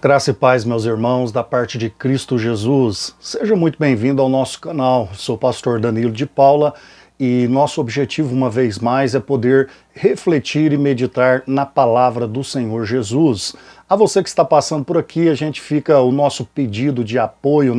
Graça e paz, meus irmãos, da parte de Cristo Jesus. Seja muito bem-vindo ao nosso canal. Sou o pastor Danilo de Paula e nosso objetivo, uma vez mais, é poder refletir e meditar na palavra do Senhor Jesus. A você que está passando por aqui, a gente fica o nosso pedido de apoio,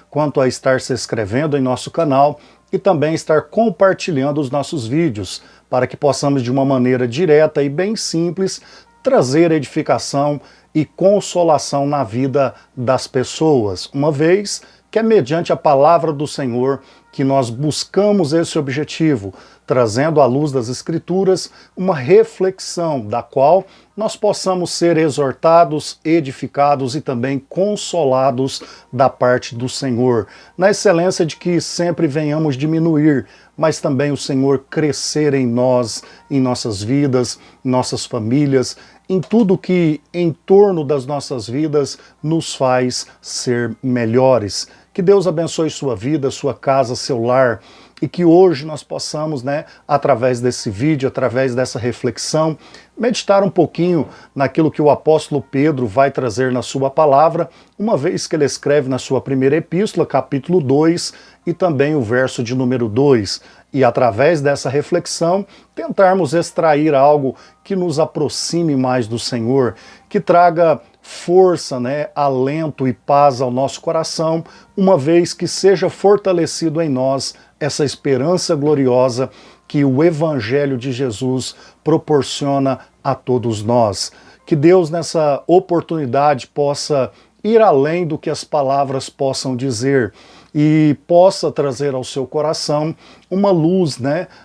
quanto a estar se inscrevendo em nosso canal e também estar compartilhando os nossos vídeos, para que possamos, de uma maneira direta e bem simples, trazer edificação e consolação na vida das pessoas, uma vez que é mediante a palavra do Senhor que nós buscamos esse objetivo, trazendo à luz das Escrituras uma reflexão da qual nós possamos ser exortados, edificados e também consolados da parte do Senhor, na excelência de que sempre venhamos diminuir, mas também o Senhor crescer em nós, em nossas vidas, em nossas famílias, em tudo que em torno das nossas vidas nos faz ser melhores. Que Deus abençoe sua vida, sua casa, seu lar, e que hoje nós possamos, através desse vídeo, através dessa reflexão, meditar um pouquinho naquilo que o apóstolo Pedro vai trazer na sua palavra, uma vez que ele escreve na sua primeira epístola, capítulo 2, e também o verso de número 2. E através dessa reflexão, tentarmos extrair algo que nos aproxime mais do Senhor, que traga força, alento e paz ao nosso coração, uma vez que seja fortalecido em nós essa esperança gloriosa que o Evangelho de Jesus proporciona a todos nós. Que Deus, nessa oportunidade, possa ir além do que as palavras possam dizer e possa trazer ao seu coração uma luz,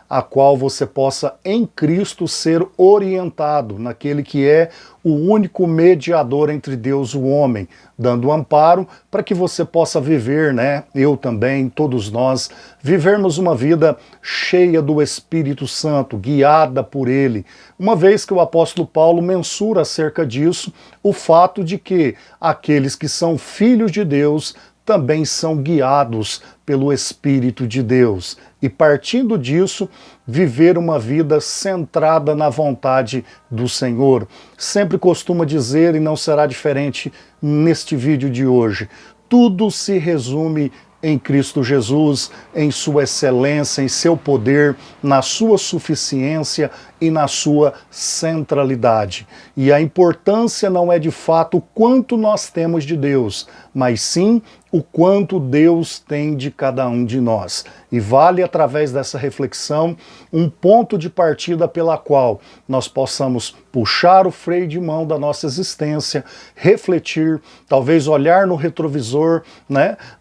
a qual você possa em Cristo ser orientado naquele que é o único mediador entre Deus e o homem, dando amparo para que você possa viver, eu também, todos nós, vivermos uma vida cheia do Espírito Santo, guiada por Ele, uma vez que o apóstolo Paulo mensura acerca disso o fato de que aqueles que são filhos de Deus também são guiados pelo Espírito de Deus. E partindo disso, viver uma vida centrada na vontade do Senhor. Sempre costumo dizer, e não será diferente neste vídeo de hoje, tudo se resume em Cristo Jesus, em sua excelência, em seu poder, na sua suficiência e na sua centralidade. E a importância não é de fato o quanto nós temos de Deus, mas sim o quanto Deus tem de cada um de nós. E vale, através dessa reflexão, um ponto de partida pela qual nós possamos puxar o freio de mão da nossa existência, refletir, talvez olhar no retrovisor,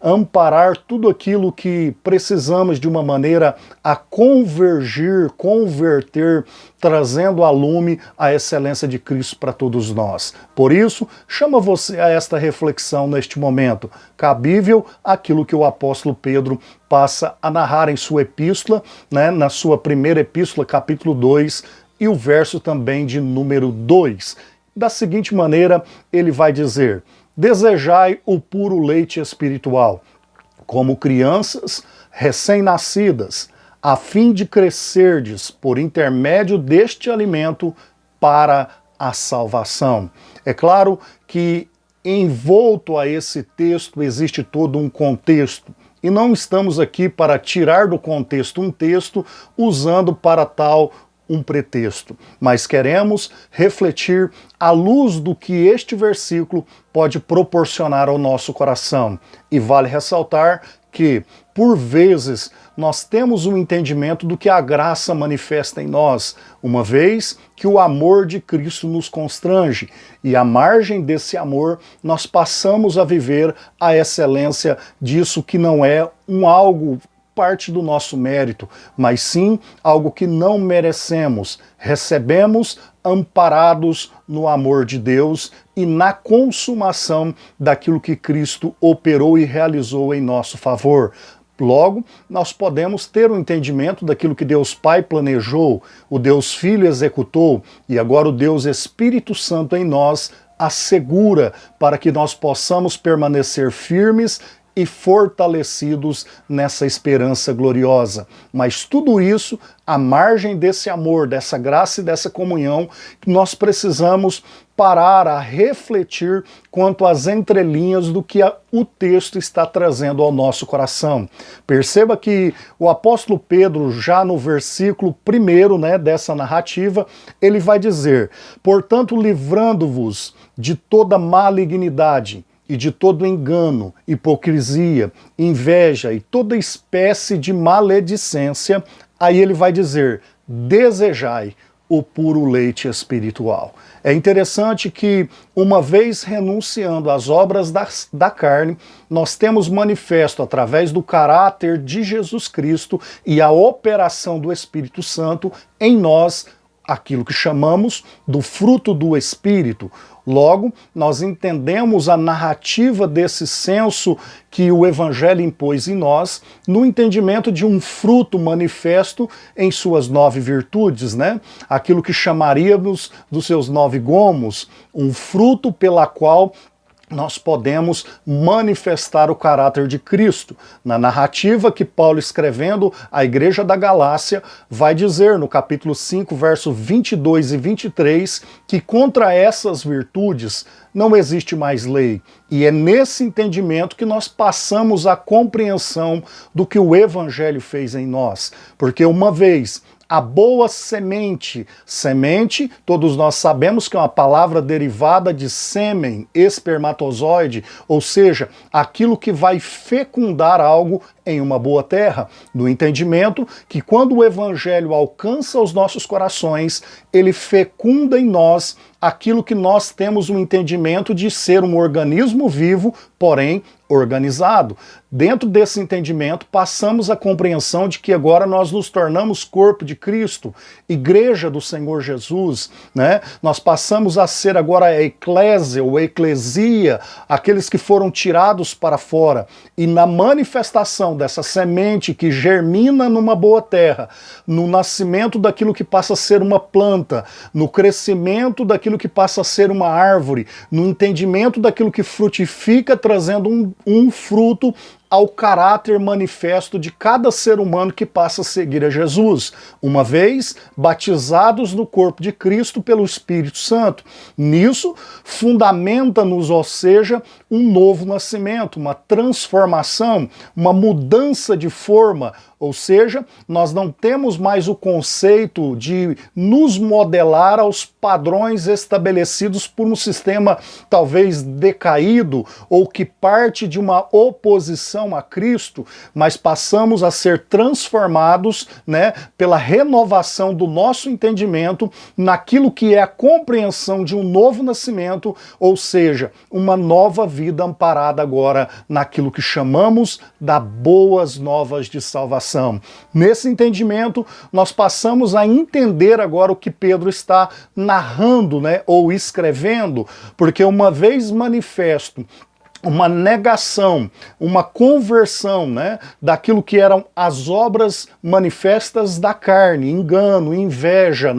amparar tudo aquilo que precisamos de uma maneira a convergir, converter, trazendo a lume a excelência de Cristo para todos nós. Por isso, chama você a esta reflexão neste momento, cabível aquilo que o apóstolo Pedro passa a narrar em sua epístola, na sua primeira epístola, capítulo 2, e o verso também de número 2. Da seguinte maneira, ele vai dizer: desejai o puro leite espiritual, como crianças recém-nascidas, a fim de crescerdes por intermédio deste alimento para a salvação. É claro que envolto a esse texto existe todo um contexto, e não estamos aqui para tirar do contexto um texto usando para tal um pretexto, mas queremos refletir à luz do que este versículo pode proporcionar ao nosso coração. E vale ressaltar que, por vezes, nós temos um entendimento do que a graça manifesta em nós, uma vez que o amor de Cristo nos constrange, e à margem desse amor nós passamos a viver a excelência disso que não é algo parte do nosso mérito, mas sim algo que não merecemos. Recebemos amparados no amor de Deus e na consumação daquilo que Cristo operou e realizou em nosso favor. Logo, nós podemos ter um entendimento daquilo que Deus Pai planejou, o Deus Filho executou, e agora o Deus Espírito Santo em nós assegura para que nós possamos permanecer firmes e fortalecidos nessa esperança gloriosa. Mas tudo isso, à margem desse amor, dessa graça e dessa comunhão, nós precisamos parar a refletir quanto às entrelinhas do que o texto está trazendo ao nosso coração. Perceba que o apóstolo Pedro, já no versículo 1, dessa narrativa, ele vai dizer: portanto, livrando-vos de toda malignidade e de todo engano, hipocrisia, inveja e toda espécie de maledicência, aí ele vai dizer: desejai o puro leite espiritual. É interessante que, uma vez renunciando às obras da carne, nós temos manifesto através do caráter de Jesus Cristo e a operação do Espírito Santo em nós aquilo que chamamos do fruto do Espírito. Logo, nós entendemos a narrativa desse senso que o Evangelho impôs em nós, no entendimento de um fruto manifesto em suas 9 virtudes, Aquilo que chamaríamos dos seus 9 gomos, um fruto pela qual nós podemos manifestar o caráter de Cristo. Na narrativa que Paulo, escrevendo à igreja da Galácia, vai dizer no capítulo 5, verso 22 e 23, que contra essas virtudes não existe mais lei. E é nesse entendimento que nós passamos a compreensão do que o Evangelho fez em nós. Porque uma vez a boa semente, todos nós sabemos que é uma palavra derivada de sêmen, espermatozoide, ou seja, aquilo que vai fecundar algo em uma boa terra, no entendimento que quando o Evangelho alcança os nossos corações, ele fecunda em nós aquilo que nós temos o entendimento de ser um organismo vivo, porém organizado. Dentro desse entendimento, passamos a compreensão de que agora nós nos tornamos corpo de Cristo, igreja do Senhor Jesus, Nós passamos a ser agora a eclésia ou eclesia, aqueles que foram tirados para fora. E na manifestação dessa semente que germina numa boa terra, no nascimento daquilo que passa a ser uma planta, no crescimento daquilo que passa a ser uma árvore, no entendimento daquilo que frutifica, trazendo um fruto ao caráter manifesto de cada ser humano que passa a seguir a Jesus, uma vez batizados no corpo de Cristo pelo Espírito Santo. Nisso, fundamenta-nos, ou seja, um novo nascimento, uma transformação, uma mudança de forma, ou seja, nós não temos mais o conceito de nos modelar aos padrões estabelecidos por um sistema talvez decaído ou que parte de uma oposição a Cristo, mas passamos a ser transformados, pela renovação do nosso entendimento naquilo que é a compreensão de um novo nascimento, ou seja, uma nova vida amparada agora naquilo que chamamos da boas novas de salvação. Nesse entendimento, nós passamos a entender agora o que Pedro está narrando, ou escrevendo, porque uma vez manifesto uma negação, uma conversão, daquilo que eram as obras manifestas da carne, engano, inveja,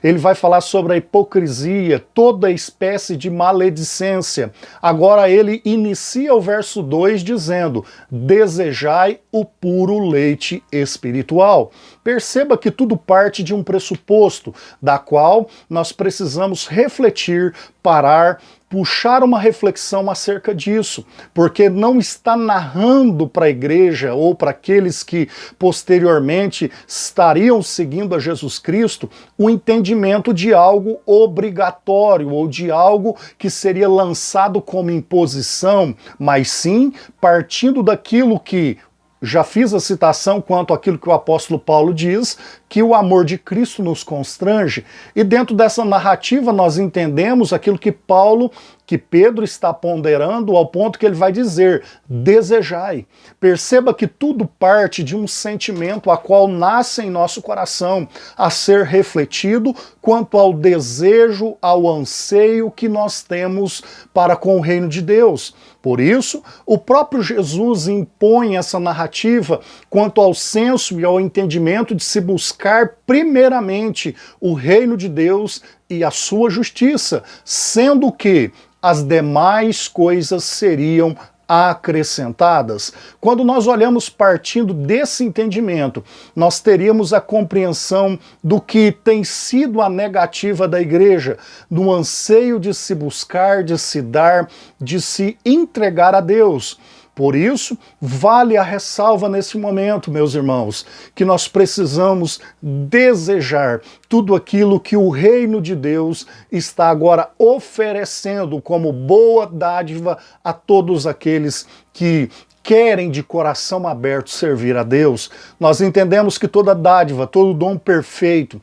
Ele vai falar sobre a hipocrisia, toda espécie de maledicência. Agora ele inicia o verso 2 dizendo: desejai o puro leite espiritual. Perceba que tudo parte de um pressuposto, da qual nós precisamos refletir, parar, puxar uma reflexão acerca disso, porque não está narrando para a igreja ou para aqueles que posteriormente estariam seguindo a Jesus Cristo o entendimento de algo obrigatório ou de algo que seria lançado como imposição, mas sim partindo daquilo que já fiz a citação quanto àquilo que o apóstolo Paulo diz, que o amor de Cristo nos constrange. E dentro dessa narrativa nós entendemos aquilo que Pedro está ponderando ao ponto que ele vai dizer: desejai. Perceba que tudo parte de um sentimento a qual nasce em nosso coração a ser refletido quanto ao desejo, ao anseio que nós temos para com o reino de Deus. Por isso, o próprio Jesus impõe essa narrativa quanto ao senso e ao entendimento de se buscar primeiramente o reino de Deus e a sua justiça, sendo que as demais coisas seriam acrescentadas. Quando nós olhamos partindo desse entendimento, nós teríamos a compreensão do que tem sido a negativa da igreja, do anseio de se buscar, de se dar, de se entregar a Deus. Por isso, vale a ressalva nesse momento, meus irmãos, que nós precisamos desejar tudo aquilo que o reino de Deus está agora oferecendo como boa dádiva a todos aqueles que querem de coração aberto servir a Deus. Nós entendemos que toda dádiva, todo dom perfeito,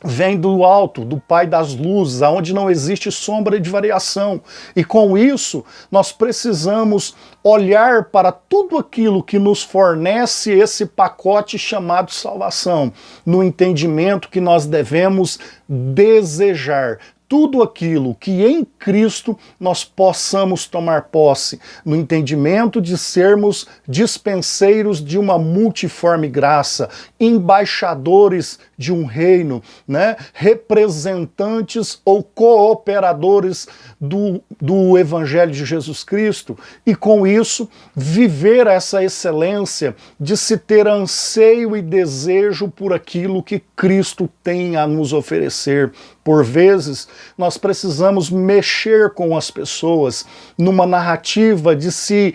vem do alto, do Pai das luzes, aonde não existe sombra de variação. E com isso, nós precisamos olhar para tudo aquilo que nos fornece esse pacote chamado salvação, no entendimento que nós devemos desejar tudo aquilo que em Cristo nós possamos tomar posse, no entendimento de sermos dispenseiros de uma multiforme graça, embaixadores de um reino, né? Representantes ou cooperadores do Evangelho de Jesus Cristo, e com isso viver essa excelência de se ter anseio e desejo por aquilo que Cristo tem a nos oferecer. Por vezes, nós precisamos mexer com as pessoas numa narrativa de se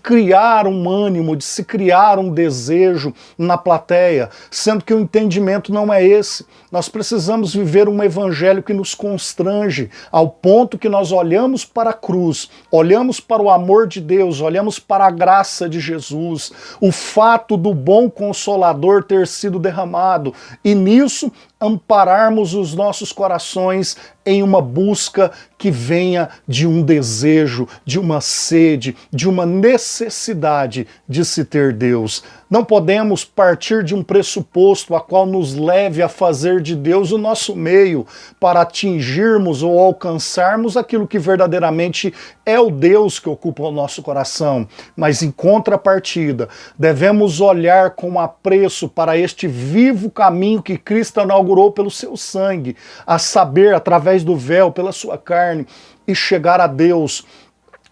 criar um ânimo, de se criar um desejo na plateia, sendo que o entendimento não é esse. Nós precisamos viver um evangelho que nos constrange, ao ponto que nós olhamos para a cruz, olhamos para o amor de Deus, olhamos para a graça de Jesus, o fato do bom Consolador ter sido derramado, e nisso ampararmos os nossos corações em uma busca que venha de um desejo, de uma sede, de uma necessidade de se ter Deus. Não podemos partir de um pressuposto a qual nos leve a fazer de Deus o nosso meio para atingirmos ou alcançarmos aquilo que verdadeiramente é o Deus que ocupa o nosso coração. Mas em contrapartida, devemos olhar com apreço para este vivo caminho que Cristo inaugurou pelo seu sangue, a saber, através do véu, pela sua carne, e chegar a Deus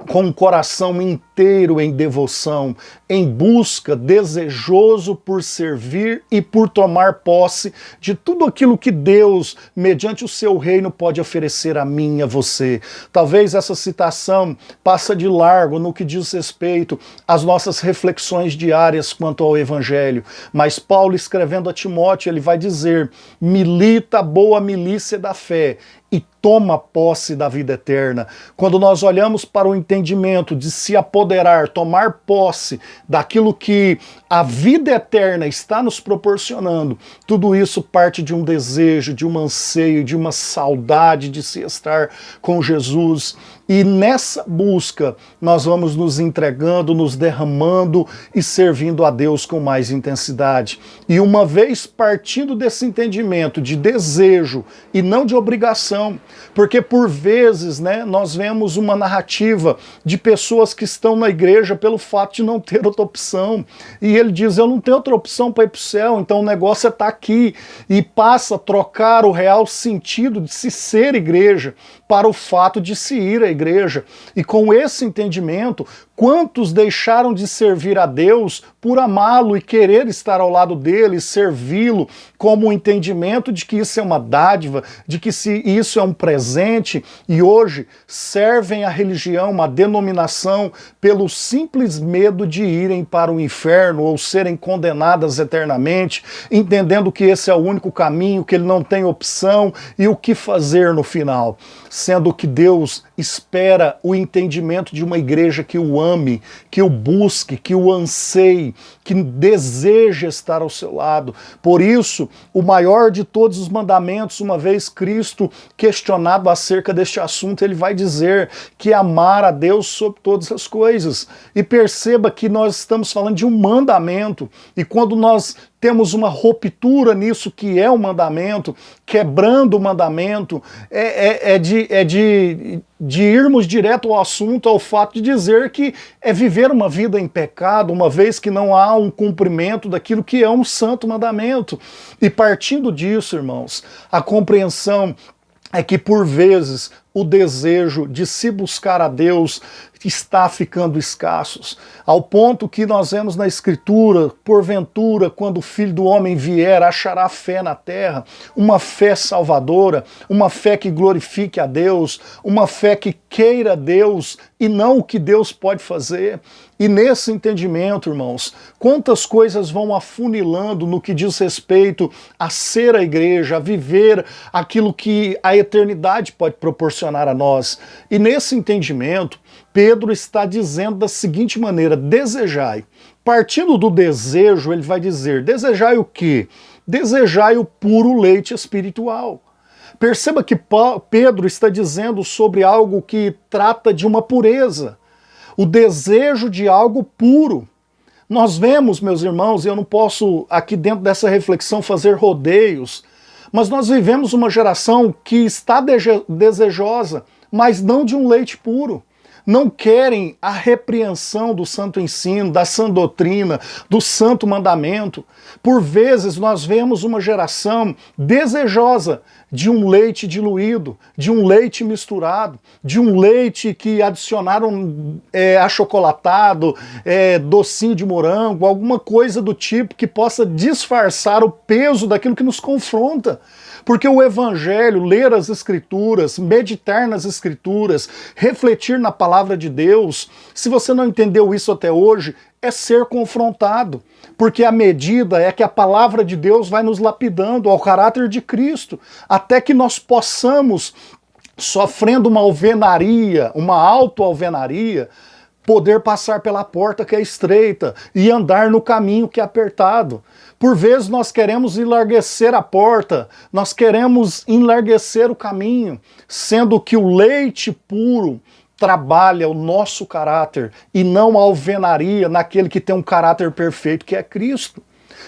com um coração inteiro em devoção, em busca, desejoso por servir e por tomar posse de tudo aquilo que Deus, mediante o seu reino, pode oferecer a mim e a você. Talvez essa citação passa de largo no que diz respeito às nossas reflexões diárias quanto ao Evangelho, mas Paulo, escrevendo a Timóteo, ele vai dizer: milita a boa milícia da fé e toma posse da vida eterna. Quando nós olhamos para o entendimento de se apoderar, tomar posse daquilo que a vida eterna está nos proporcionando, tudo isso parte de um desejo, de um anseio, de uma saudade de se estar com Jesus. E nessa busca nós vamos nos entregando, nos derramando e servindo a Deus com mais intensidade. E uma vez partindo desse entendimento de desejo e não de obrigação, porque por vezes, né, nós vemos uma narrativa de pessoas que estão na igreja pelo fato de não ter outra opção. E ele diz: eu não tenho outra opção para ir para o céu, então o negócio é estar aqui. E passa a trocar o real sentido de se ser igreja para o fato de se ir à igreja. E com esse entendimento, quantos deixaram de servir a Deus por amá-lo e querer estar ao lado dele, servi-lo, como o entendimento de que isso é uma dádiva, de que isso é um presente, e hoje servem a religião, a denominação, pelo simples medo de irem para o inferno ou serem condenadas eternamente, entendendo que esse é o único caminho, que ele não tem opção e o que fazer no final. Sendo que Deus espera o entendimento de uma igreja que o ame, que o busque, que o anseie, que deseja estar ao seu lado. Por isso, o maior de todos os mandamentos, uma vez Cristo questionado acerca deste assunto, ele vai dizer que amar a Deus sobre todas as coisas. E perceba que nós estamos falando de um mandamento, e quando nós temos uma ruptura nisso que é o mandamento, quebrando o mandamento, de irmos direto ao assunto, ao fato de dizer que é viver uma vida em pecado, uma vez que não há um cumprimento daquilo que é um santo mandamento. E partindo disso, irmãos, a compreensão é que por vezes o desejo de se buscar a Deus está ficando escassos, ao ponto que nós vemos na Escritura, porventura, quando o Filho do Homem vier, achará fé na terra, uma fé salvadora, uma fé que glorifique a Deus, uma fé que queira Deus e não o que Deus pode fazer. E nesse entendimento, irmãos, quantas coisas vão afunilando no que diz respeito a ser a igreja, a viver aquilo que a eternidade pode proporcionar a nós. E nesse entendimento, Pedro está dizendo da seguinte maneira: desejai. Partindo do desejo, ele vai dizer, desejai o quê? Desejai o puro leite espiritual. Perceba que Pedro está dizendo sobre algo que trata de uma pureza, o desejo de algo puro. Nós vemos, meus irmãos, e eu não posso aqui dentro dessa reflexão fazer rodeios, mas nós vivemos uma geração que está desejosa, mas não de um leite puro. Não querem a repreensão do santo ensino, da sã doutrina, do santo mandamento. Por vezes nós vemos uma geração desejosa de um leite diluído, de um leite misturado, de um leite que adicionaram achocolatado, docinho de morango, alguma coisa do tipo que possa disfarçar o peso daquilo que nos confronta. Porque o Evangelho, ler as Escrituras, meditar nas Escrituras, refletir na palavra de Deus, se você não entendeu isso até hoje, é ser confrontado. Porque a medida é que a palavra de Deus vai nos lapidando ao caráter de Cristo, até que nós possamos, sofrendo uma alvenaria, uma autoalvenaria, poder passar pela porta que é estreita e andar no caminho que é apertado. Por vezes nós queremos enlarguecer a porta, nós queremos enlarguecer o caminho, sendo que o leite puro trabalha o nosso caráter e não a alvenaria naquele que tem um caráter perfeito, que é Cristo.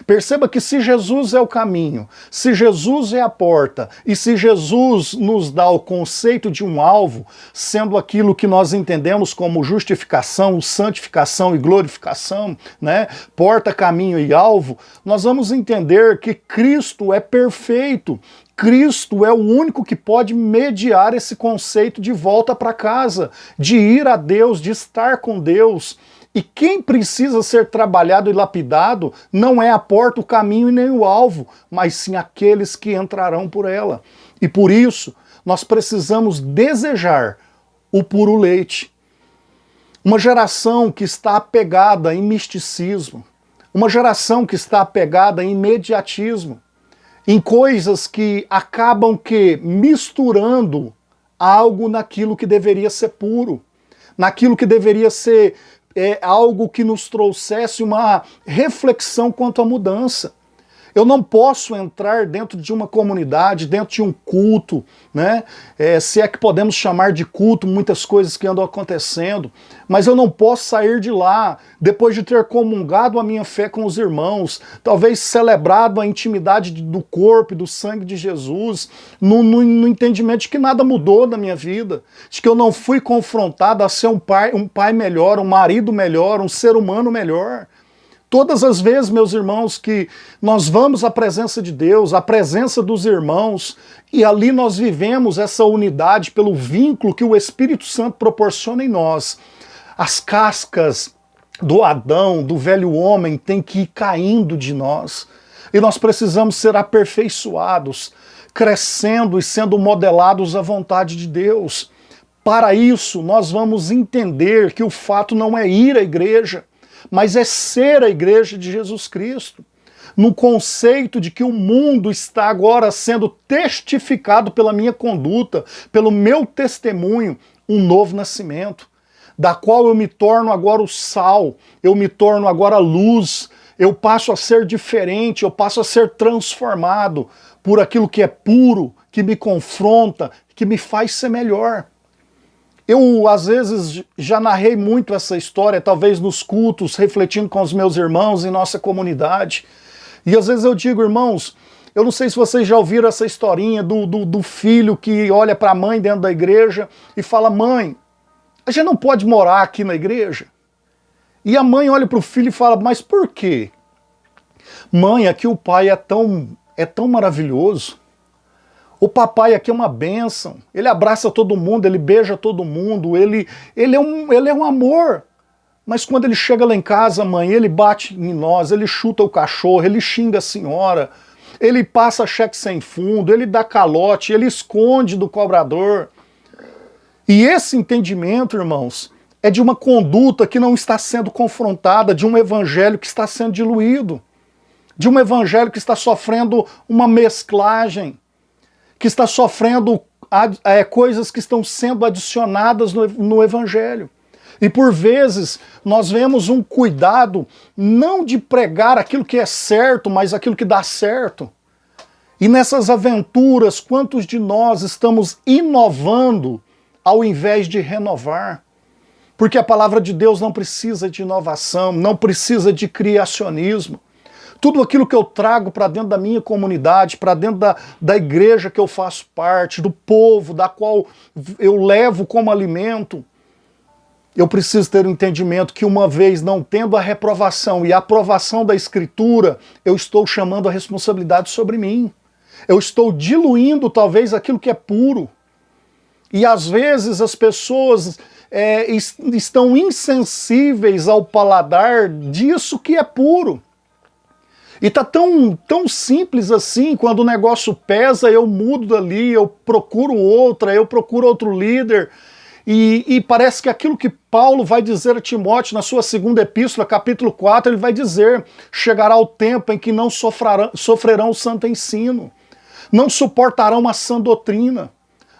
Perceba que se Jesus é o caminho, se Jesus é a porta, e se Jesus nos dá o conceito de um alvo, sendo aquilo que nós entendemos como justificação, santificação e glorificação, né? Porta, caminho e alvo, nós vamos entender que Cristo é perfeito. Cristo é o único que pode mediar esse conceito de volta para casa, de ir a Deus, de estar com Deus. E quem precisa ser trabalhado e lapidado não é a porta, o caminho e nem o alvo, mas sim aqueles que entrarão por ela. E por isso, nós precisamos desejar o puro leite. Uma geração que está apegada em misticismo, uma geração que está apegada em imediatismo, em coisas que acabam misturando algo naquilo que deveria ser puro, naquilo que deveria ser algo que nos trouxesse uma reflexão quanto à mudança. Eu não posso entrar dentro de uma comunidade, dentro de um culto, né? Se é que podemos chamar de culto muitas coisas que andam acontecendo, mas eu não posso sair de lá depois de ter comungado a minha fé com os irmãos, talvez celebrado a intimidade do corpo e do sangue de Jesus, no entendimento de que nada mudou na minha vida, de que eu não fui confrontado a ser um pai melhor, um marido melhor, um ser humano melhor. Todas as vezes, meus irmãos, que nós vamos à presença de Deus, à presença dos irmãos, e ali nós vivemos essa unidade pelo vínculo que o Espírito Santo proporciona em nós, as cascas do Adão, do velho homem, têm que ir caindo de nós. E nós precisamos ser aperfeiçoados, crescendo e sendo modelados à vontade de Deus. Para isso, nós vamos entender que o fato não é ir à igreja, mas é ser a igreja de Jesus Cristo, no conceito de que o mundo está agora sendo testificado pela minha conduta, pelo meu testemunho, um novo nascimento, da qual eu me torno agora o sal, eu me torno agora a luz, eu passo a ser diferente, eu passo a ser transformado por aquilo que é puro, que me confronta, que me faz ser melhor. Eu, às vezes, já narrei muito essa história, talvez nos cultos, refletindo com os meus irmãos em nossa comunidade. E às vezes eu digo, irmãos, eu não sei se vocês já ouviram essa historinha do filho que olha para a mãe dentro da igreja e fala: mãe, a gente não pode morar aqui na igreja? E a mãe olha para o filho e fala: mas por quê? Mãe, aqui o pai é tão maravilhoso. O papai aqui é uma bênção, ele abraça todo mundo, ele beija todo mundo, ele é um amor. Mas quando ele chega lá em casa, mãe, ele bate em nós, ele chuta o cachorro, ele xinga a senhora, ele passa cheque sem fundo, ele dá calote, ele esconde do cobrador. E esse entendimento, irmãos, é de uma conduta que não está sendo confrontada, de um evangelho que está sendo diluído, de um evangelho que está sofrendo uma mesclagem, que está sofrendo coisas que estão sendo adicionadas no evangelho. E por vezes nós vemos um cuidado não de pregar aquilo que é certo, mas aquilo que dá certo. E nessas aventuras, quantos de nós estamos inovando ao invés de renovar? Porque a palavra de Deus não precisa de inovação, não precisa de criacionismo. Tudo aquilo que eu trago para dentro da minha comunidade, para dentro da igreja que eu faço parte, do povo, da qual eu levo como alimento, eu preciso ter o entendimento que uma vez não tendo a reprovação e a aprovação da Escritura, eu estou chamando a responsabilidade sobre mim. Eu estou diluindo talvez aquilo que é puro. E às vezes as pessoas estão insensíveis ao paladar disso que é puro. E tá tão simples assim, quando o negócio pesa, eu mudo dali, eu procuro outra, eu procuro outro líder. E parece que aquilo que Paulo vai dizer a Timóteo na sua segunda epístola, capítulo 4, ele vai dizer: chegará o tempo em que não sofrerão o santo ensino, não suportarão a sã doutrina,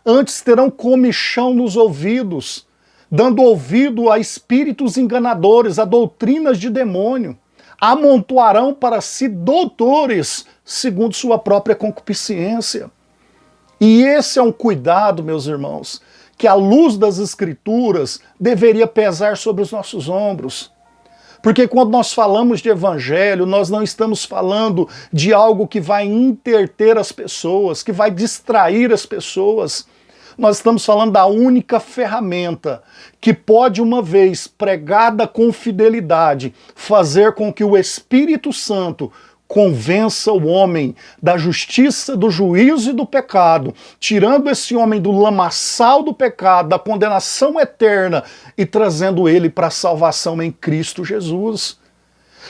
antes terão comichão nos ouvidos, dando ouvido a espíritos enganadores, a doutrinas de demônio, amontoarão para si doutores, segundo sua própria concupiscência. E esse é um cuidado, meus irmãos, que a luz das Escrituras deveria pesar sobre os nossos ombros. Porque quando nós falamos de evangelho, nós não estamos falando de algo que vai entreter as pessoas, que vai distrair as pessoas. Nós estamos falando da única ferramenta que pode, uma vez pregada com fidelidade, fazer com que o Espírito Santo convença o homem da justiça, do juízo e do pecado, tirando esse homem do lamaçal do pecado, da condenação eterna e trazendo ele para a salvação em Cristo Jesus.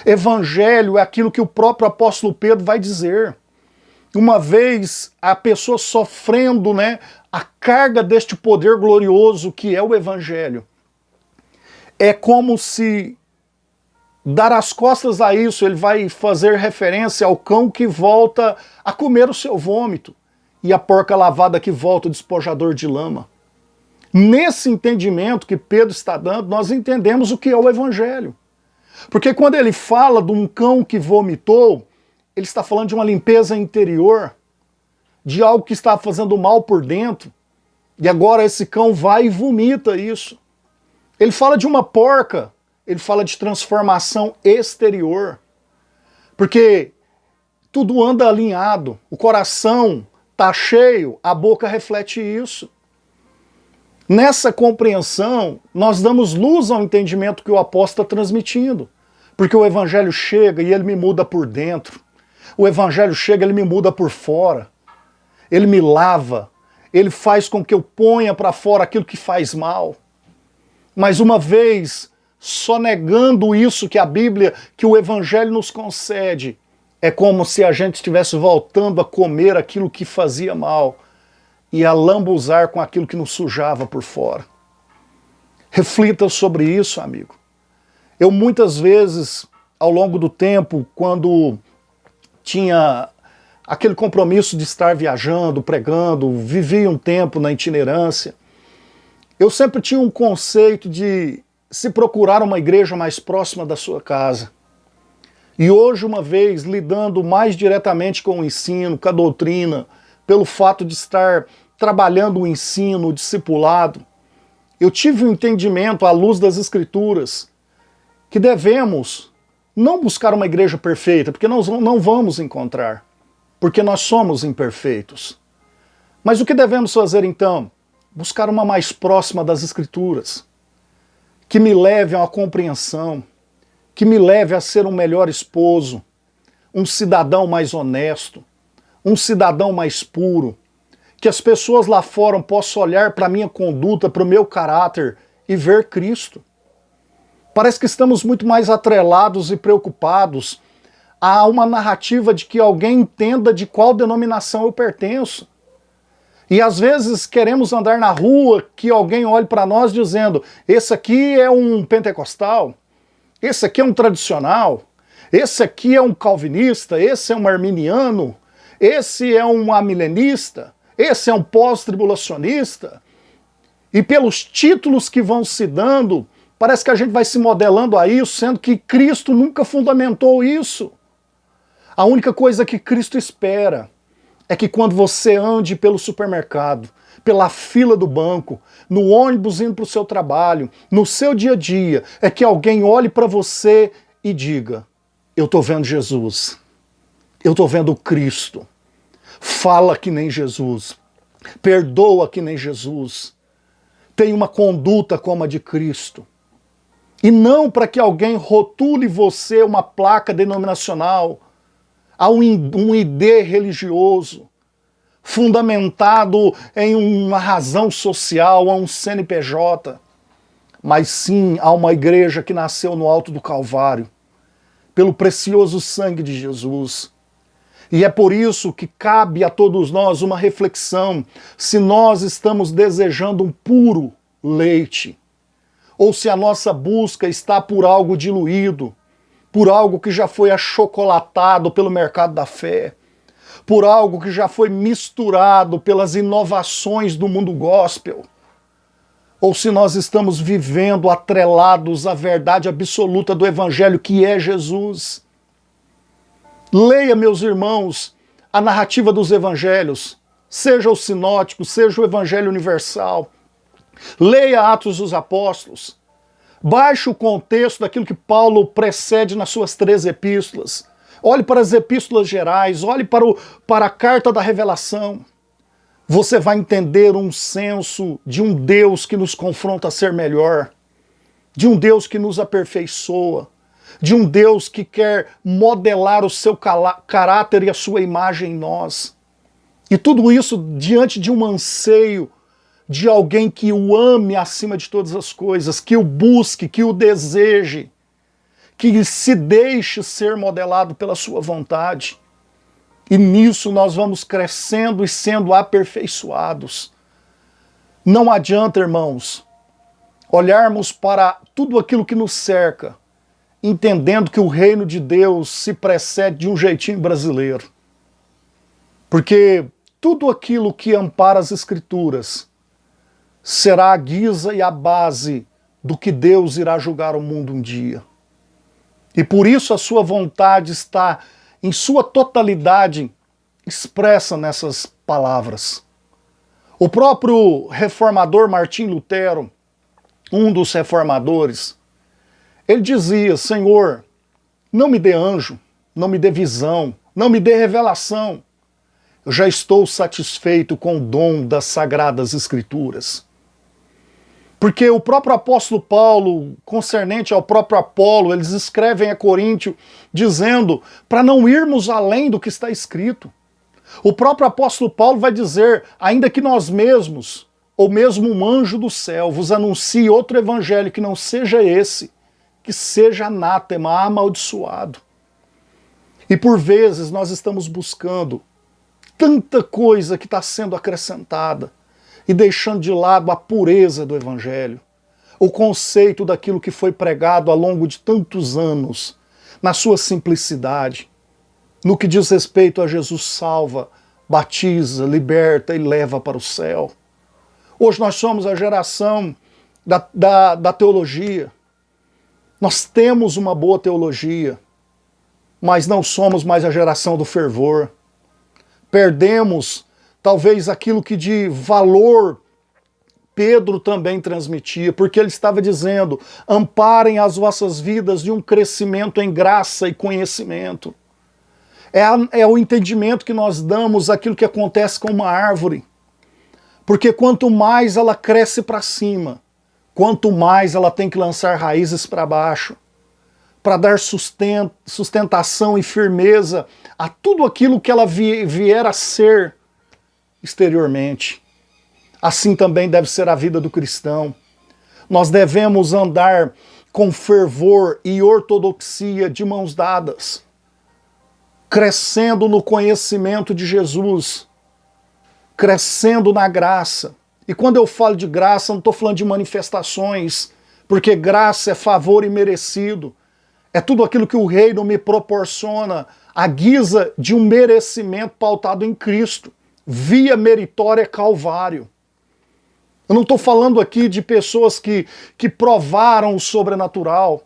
Evangelho é aquilo que o próprio apóstolo Pedro vai dizer. Uma vez a pessoa sofrendo, a carga deste poder glorioso que é o Evangelho, é como se dar as costas a isso, ele vai fazer referência ao cão que volta a comer o seu vômito e a porca lavada que volta o despojador de lama. Nesse entendimento que Pedro está dando, nós entendemos o que é o Evangelho. Porque quando ele fala de um cão que vomitou, ele está falando de uma limpeza interior, de algo que está fazendo mal por dentro, e agora esse cão vai e vomita isso. Ele fala de uma porca, ele fala de transformação exterior, porque tudo anda alinhado, o coração está cheio, a boca reflete isso. Nessa compreensão, nós damos luz ao entendimento que o apóstolo está transmitindo, porque o Evangelho chega e ele me muda por dentro, o Evangelho chega e ele me muda por fora, ele me lava, ele faz com que eu ponha para fora aquilo que faz mal. Mas uma vez só negando isso que a Bíblia, que o Evangelho nos concede, é como se a gente estivesse voltando a comer aquilo que fazia mal e a lambuzar com aquilo que nos sujava por fora. Reflita sobre isso, amigo. Eu muitas vezes, ao longo do tempo, quando tinha aquele compromisso de estar viajando, pregando, vivi um tempo na itinerância, eu sempre tinha um conceito de se procurar uma igreja mais próxima da sua casa. E hoje, uma vez, lidando mais diretamente com o ensino, com a doutrina, pelo fato de estar trabalhando o ensino, o discipulado, eu tive um entendimento à luz das Escrituras que devemos não buscar uma igreja perfeita, porque nós não vamos encontrar, porque nós somos imperfeitos. Mas o que devemos fazer então? Buscar uma mais próxima das Escrituras, que me leve a uma compreensão, que me leve a ser um melhor esposo, um cidadão mais honesto, um cidadão mais puro, que as pessoas lá fora possam olhar para a minha conduta, para o meu caráter e ver Cristo. Parece que estamos muito mais atrelados e preocupados a uma narrativa de que alguém entenda de qual denominação eu pertenço. E às vezes queremos andar na rua que alguém olhe para nós dizendo: esse aqui é um pentecostal, esse aqui é um tradicional, esse aqui é um calvinista, esse é um arminiano, esse é um amilenista, esse é um pós-tribulacionista. E pelos títulos que vão se dando, parece que a gente vai se modelando a isso, sendo que Cristo nunca fundamentou isso. A única coisa que Cristo espera é que quando você ande pelo supermercado, pela fila do banco, no ônibus indo para o seu trabalho, no seu dia a dia, é que alguém olhe para você e diga: eu estou vendo Jesus, eu estou vendo Cristo, fala que nem Jesus, perdoa que nem Jesus, tem uma conduta como a de Cristo. E não para que alguém rotule você uma placa denominacional, a um ID religioso, fundamentado em uma razão social, a um CNPJ, mas sim a uma igreja que nasceu no alto do Calvário, pelo precioso sangue de Jesus. E é por isso que cabe a todos nós uma reflexão se nós estamos desejando um puro leite, ou se a nossa busca está por algo diluído, por algo que já foi achocolatado pelo mercado da fé, por algo que já foi misturado pelas inovações do mundo gospel, ou se nós estamos vivendo atrelados à verdade absoluta do Evangelho, que é Jesus. Leia, meus irmãos, a narrativa dos Evangelhos, seja o sinótico, seja o Evangelho universal. Leia Atos dos Apóstolos. Baixe o contexto daquilo que Paulo precede nas suas 3 epístolas. Olhe para as epístolas gerais, olhe para a carta da revelação. Você vai entender um senso de um Deus que nos confronta a ser melhor, de um Deus que nos aperfeiçoa, de um Deus que quer modelar o seu caráter e a sua imagem em nós. E tudo isso diante de um anseio de alguém que o ame acima de todas as coisas, que o busque, que o deseje, que se deixe ser modelado pela sua vontade. E nisso nós vamos crescendo e sendo aperfeiçoados. Não adianta, irmãos, olharmos para tudo aquilo que nos cerca, entendendo que o reino de Deus se precede de um jeitinho brasileiro. Porque tudo aquilo que ampara as Escrituras será a guisa e a base do que Deus irá julgar o mundo um dia. E por isso a sua vontade está, em sua totalidade, expressa nessas palavras. O próprio reformador Martim Lutero, um dos reformadores, ele dizia: Senhor, não me dê anjo, não me dê visão, não me dê revelação. Eu já estou satisfeito com o dom das Sagradas Escrituras. Porque o próprio apóstolo Paulo, concernente ao próprio Apolo, eles escrevem a Coríntio dizendo para não irmos além do que está escrito. O próprio apóstolo Paulo vai dizer: ainda que nós mesmos, ou mesmo um anjo do céu, vos anuncie outro evangelho que não seja esse, que seja anátema, amaldiçoado. E por vezes nós estamos buscando tanta coisa que está sendo acrescentada e deixando de lado a pureza do Evangelho, o conceito daquilo que foi pregado ao longo de tantos anos, na sua simplicidade, no que diz respeito a Jesus salva, batiza, liberta e leva para o céu. Hoje nós somos a geração da teologia. Nós temos uma boa teologia, mas não somos mais a geração do fervor. Perdemos talvez aquilo que de valor Pedro também transmitia, porque ele estava dizendo: amparem as vossas vidas de um crescimento em graça e conhecimento. É o entendimento que nós damos àquilo que acontece com uma árvore. Porque quanto mais ela cresce para cima, quanto mais ela tem que lançar raízes para baixo, para dar sustentação e firmeza a tudo aquilo que ela vier a ser exteriormente. Assim também deve ser a vida do cristão. Nós devemos andar com fervor e ortodoxia de mãos dadas, crescendo no conhecimento de Jesus, crescendo na graça. E quando eu falo de graça, não estou falando de manifestações, porque graça é favor imerecido. É tudo aquilo que o reino me proporciona, à guisa de um merecimento pautado em Cristo, via meritória Calvário. Eu não estou falando aqui de pessoas que provaram o sobrenatural,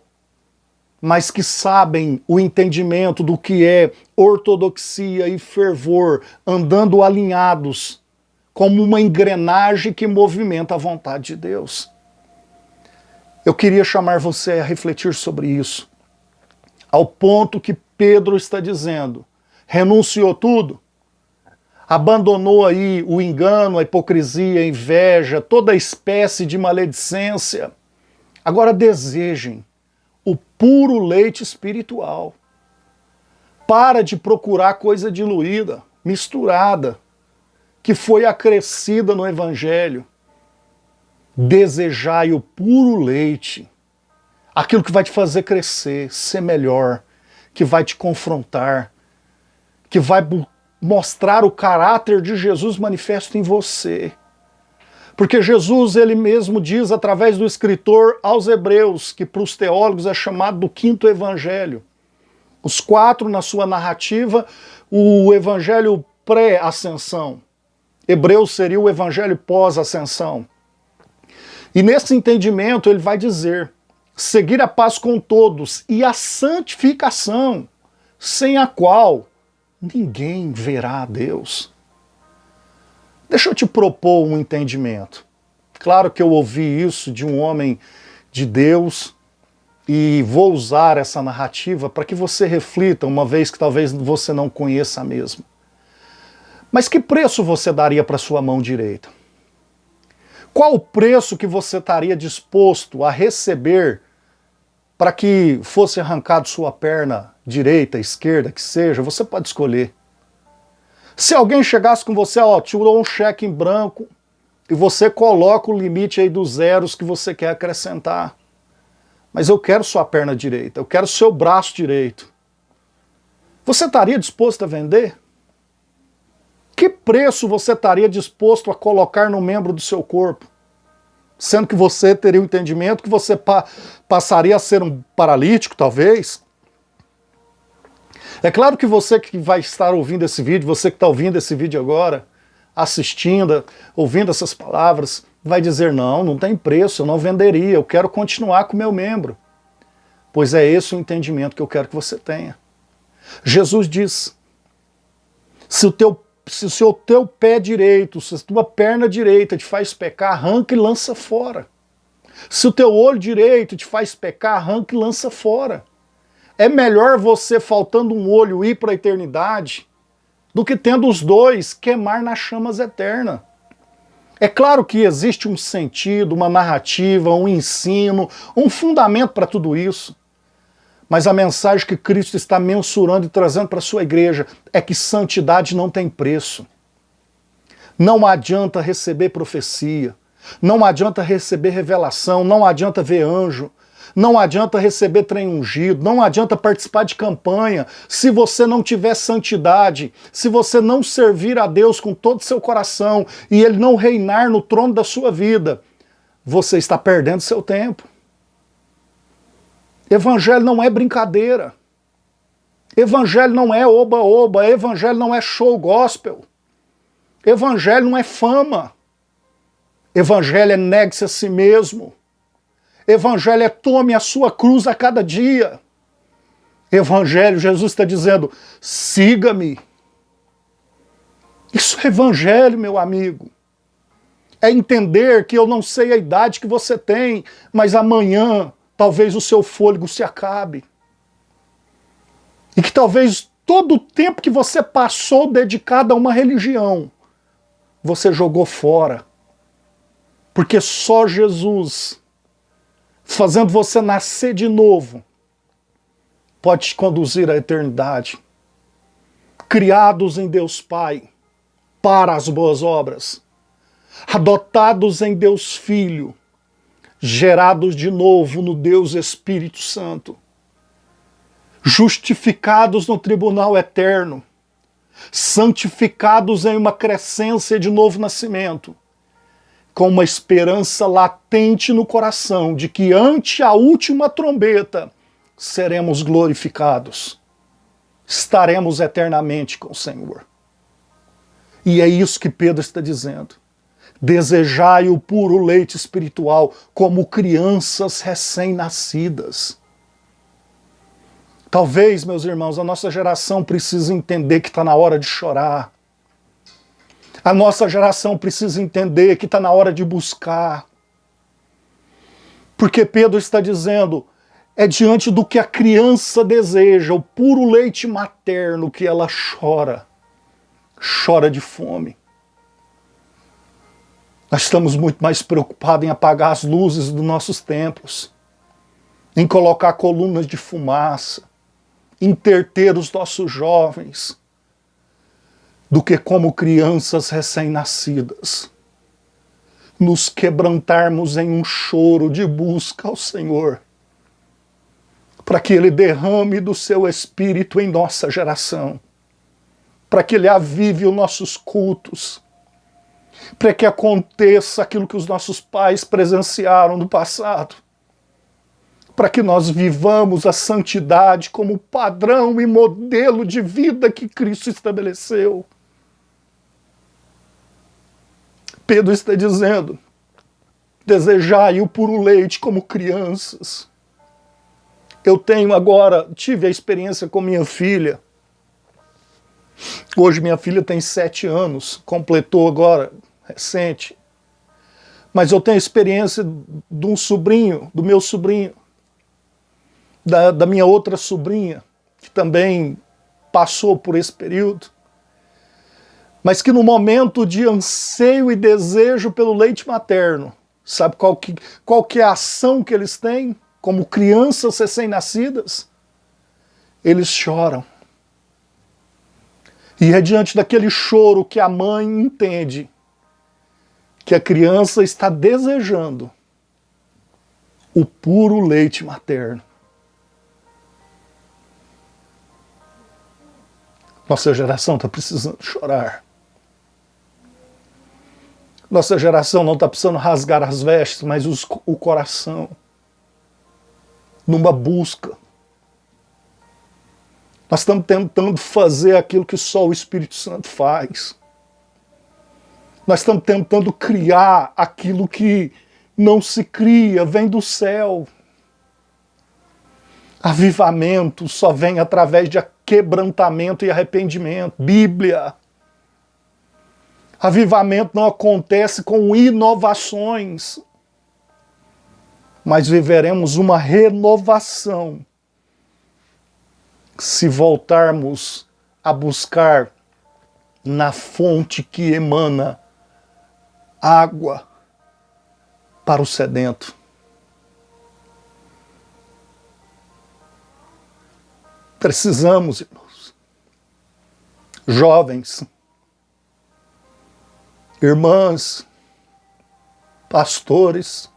mas que sabem o entendimento do que é ortodoxia e fervor, andando alinhados como uma engrenagem que movimenta a vontade de Deus. Eu queria chamar você a refletir sobre isso, ao ponto que Pedro está dizendo, renunciou tudo, abandonou aí o engano, a hipocrisia, a inveja, toda espécie de maledicência. Agora desejem o puro leite espiritual. Para de procurar coisa diluída, misturada, que foi acrescida no Evangelho. Desejai o puro leite, aquilo que vai te fazer crescer, ser melhor, que vai te confrontar, que vai mostrar o caráter de Jesus manifesto em você. Porque Jesus, ele mesmo diz através do escritor aos Hebreus, que para os teólogos é chamado do quinto evangelho. Os 4 na sua narrativa, o evangelho pré-ascensão. Hebreus seria o evangelho pós-ascensão. E nesse entendimento ele vai dizer, seguir a paz com todos e a santificação, sem a qual ninguém verá a Deus. Deixa eu te propor um entendimento. Claro que eu ouvi isso de um homem de Deus e vou usar essa narrativa para que você reflita, uma vez que talvez você não conheça mesmo. Mas que preço você daria para sua mão direita? Qual o preço que você estaria disposto a receber para que fosse arrancado sua perna direita, esquerda, que seja? Você pode escolher. Se alguém chegasse com você, ó, tirou um cheque em branco e você coloca o limite aí dos zeros que você quer acrescentar. Mas eu quero sua perna direita, eu quero seu braço direito. Você estaria disposto a vender? Que preço você estaria disposto a colocar no membro do seu corpo? Sendo que você teria o entendimento que você passaria a ser um paralítico, talvez. É claro que você que vai estar ouvindo esse vídeo, você que está ouvindo esse vídeo agora, assistindo, ouvindo essas palavras, vai dizer, não, não tem preço, eu não venderia, eu quero continuar com o meu membro. Pois é esse o entendimento que eu quero que você tenha. Jesus diz, se o teu pé direito, se a tua perna direita te faz pecar, arranca e lança fora. Se o teu olho direito te faz pecar, arranca e lança fora. É melhor você, faltando um olho, ir para a eternidade, do que tendo os dois, queimar nas chamas eternas. É claro que existe um sentido, uma narrativa, um ensino, um fundamento para tudo isso. Mas a mensagem que Cristo está mensurando e trazendo para a sua igreja é que santidade não tem preço. Não adianta receber profecia, não adianta receber revelação, não adianta ver anjo, não adianta receber trem ungido, não adianta participar de campanha, se você não tiver santidade, se você não servir a Deus com todo o seu coração e Ele não reinar no trono da sua vida, você está perdendo seu tempo. Evangelho não é brincadeira. Evangelho não é oba-oba, evangelho não é show gospel. Evangelho não é fama. Evangelho é negue-se a si mesmo. Evangelho é tome a sua cruz a cada dia. Evangelho, Jesus está dizendo, siga-me. Isso é evangelho, meu amigo. É entender que eu não sei a idade que você tem, mas amanhã talvez o seu fôlego se acabe. E que talvez todo o tempo que você passou dedicado a uma religião, você jogou fora. Porque só Jesus, fazendo você nascer de novo, pode te conduzir à eternidade. Criados em Deus Pai, para as boas obras, adotados em Deus Filho, gerados de novo no Deus Espírito Santo, justificados no tribunal eterno, santificados em uma crescência de novo nascimento, com uma esperança latente no coração de que ante a última trombeta seremos glorificados, estaremos eternamente com o Senhor. E é isso que Pedro está dizendo. Desejai o puro leite espiritual como crianças recém-nascidas. Talvez, meus irmãos, a nossa geração precise entender que está na hora de chorar. A nossa geração precisa entender que está na hora de buscar. Porque Pedro está dizendo, é diante do que a criança deseja, o puro leite materno, que ela chora. Chora de fome. Nós estamos muito mais preocupados em apagar as luzes dos nossos templos, em colocar colunas de fumaça, interter os nossos jovens, do que como crianças recém-nascidas, nos quebrantarmos em um choro de busca ao Senhor, para que Ele derrame do seu Espírito em nossa geração, para que Ele avive os nossos cultos, para que aconteça aquilo que os nossos pais presenciaram no passado, para que nós vivamos a santidade como padrão e modelo de vida que Cristo estabeleceu. Pedro está dizendo, desejai o puro leite como crianças. Eu tive a experiência com minha filha. Hoje minha filha tem 7 anos, completou agora, recente. Mas eu tenho a experiência de um sobrinho, do meu sobrinho, da minha outra sobrinha, que também passou por esse período, mas que no momento de anseio e desejo pelo leite materno, sabe qual que é a ação que eles têm como crianças recém-nascidas? Eles choram. E é diante daquele choro que a mãe entende que a criança está desejando o puro leite materno. Nossa geração está precisando chorar. Nossa geração não está precisando rasgar as vestes, mas o coração, numa busca. Nós estamos tentando fazer aquilo que só o Espírito Santo faz. Nós estamos tentando criar aquilo que não se cria, vem do céu. Avivamento só vem através de quebrantamento e arrependimento. Bíblia. Avivamento não acontece com inovações, mas viveremos uma renovação se voltarmos a buscar na fonte que emana água para o sedento. Precisamos, irmãos, jovens, irmãs, pastores,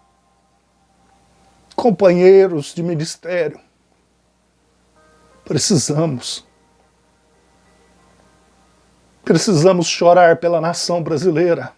companheiros de ministério, precisamos chorar pela nação brasileira.